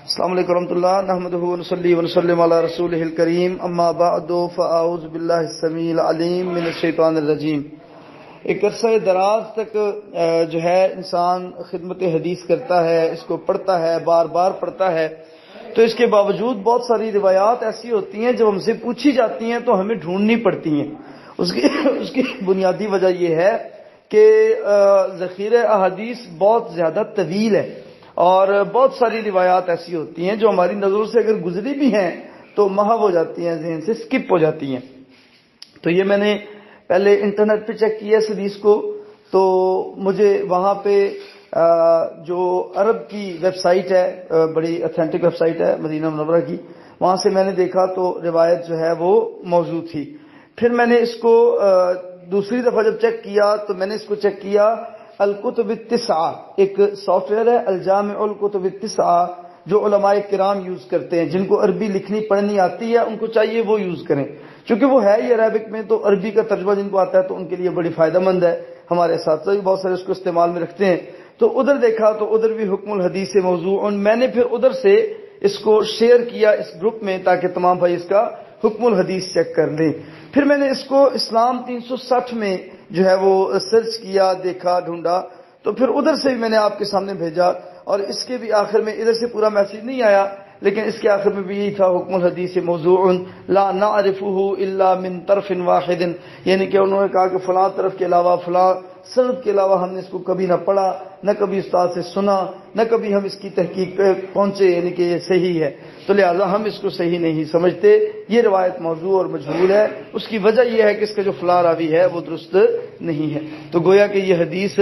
السلام علیکم ورحمۃ اللہ نحمدہ ونصلی ونسلم علی رسولہ الکریم اما بعد فاعوذ باللہ السمیع العلیم من الشیطان الرجیم۔ ایک عرصہ دراز تک جو ہے انسان خدمت حدیث کرتا ہے، اس کو پڑھتا ہے، بار بار پڑھتا ہے، تو اس کے باوجود بہت ساری روایات ایسی ہوتی ہیں جب ہم سے پوچھی جاتی ہیں تو ہمیں ڈھونڈنی پڑتی ہیں۔ اس کی بنیادی وجہ یہ ہے کہ ذخیرہ احادیث بہت زیادہ طویل ہے اور بہت ساری روایات ایسی ہوتی ہیں جو ہماری نظروں سے اگر گزری بھی ہیں تو محو ہو جاتی ہیں، ذہن سے سکپ ہو جاتی ہیں۔ تو یہ میں نے پہلے انٹرنیٹ پہ چیک کیا اس حدیث کو، تو مجھے وہاں پہ جو عرب کی ویب سائٹ ہے، بڑی اتھینٹک ویب سائٹ ہے مدینہ منورہ کی، وہاں سے میں نے دیکھا تو روایت جو ہے وہ موجود تھی۔ پھر میں نے اس کو دوسری دفعہ جب چیک کیا تو میں نے اس کو چیک کیا الکتب التسعہ، ایک سافٹ ویئر ہے الجامع الکتب التسعہ جو علماء کرام یوز کرتے ہیں، جن کو عربی لکھنی پڑھنی آتی ہے ان کو چاہیے وہ یوز کریں، چونکہ وہ ہے ہی عربک میں، تو عربی کا ترجمہ جن کو آتا ہے تو ان کے لیے بڑی فائدہ مند ہے۔ ہمارے اساتذہ بھی بہت سارے اس کو استعمال میں رکھتے ہیں۔ تو ادھر دیکھا تو ادھر بھی حکم الحدیث موضوع، میں نے پھر ادھر سے اس کو شیئر کیا اس گروپ میں تاکہ تمام بھائی اس کا حکم الحدیث چیک کر لیں۔ پھر میں نے اس کو اسلام 360 میں جو ہے وہ سرچ کیا، دیکھا، ڈھونڈا، تو پھر ادھر سے بھی میں نے آپ کے سامنے بھیجا، اور اس کے بھی آخر میں ادھر سے پورا میسج نہیں آیا، لیکن اس کے آخر میں بھی یہی تھا حکم الحدیث موضوع لا نعرفه الا من طرف واحد، یعنی کہ انہوں نے کہا کہ فلاں طرف کے علاوہ، فلاں سند کے علاوہ ہم نے اس کو کبھی نہ پڑھا، نہ کبھی استاد سے سنا، نہ کبھی ہم اس کی تحقیق پہ پہنچے، یعنی کہ یہ صحیح ہے، تو لہٰذا ہم اس کو صحیح نہیں سمجھتے، یہ روایت موضوع اور مجہول ہے۔ اس کی وجہ یہ ہے کہ اس کا جو فلاں راوی ہے وہ درست نہیں ہے، تو گویا کہ یہ حدیث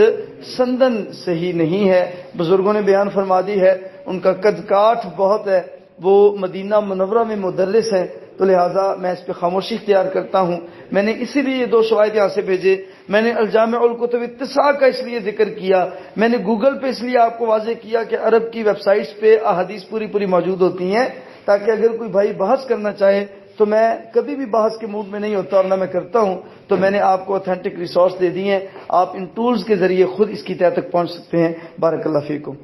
سندن صحیح نہیں ہے۔ بزرگوں نے بیان فرما دی ہے، ان کا قد کاٹ بہت ہے، وہ مدینہ منورہ میں مدرس ہیں، تو لہٰذا میں اس پہ خاموشی اختیار کرتا ہوں۔ میں نے اسی لیے یہ دو شواہد یہاں سے بھیجے۔ میں نے الجامع الکتب التسعہ کا اس لیے ذکر کیا، میں نے گوگل پہ اس لیے آپ کو واضح کیا کہ عرب کی ویب سائٹس پہ احادیث پوری موجود ہوتی ہیں، تاکہ اگر کوئی بھائی بحث کرنا چاہے، تو میں کبھی بھی بحث کے موڈ میں نہیں ہوتا اور نہ میں کرتا ہوں، تو میں نے آپ کو اتھینٹک ریسورس دے دی ہیں، آپ ان ٹولز کے ذریعے خود اس کی تہہ تک پہنچ سکتے ہیں۔ بارک اللہ فیکم۔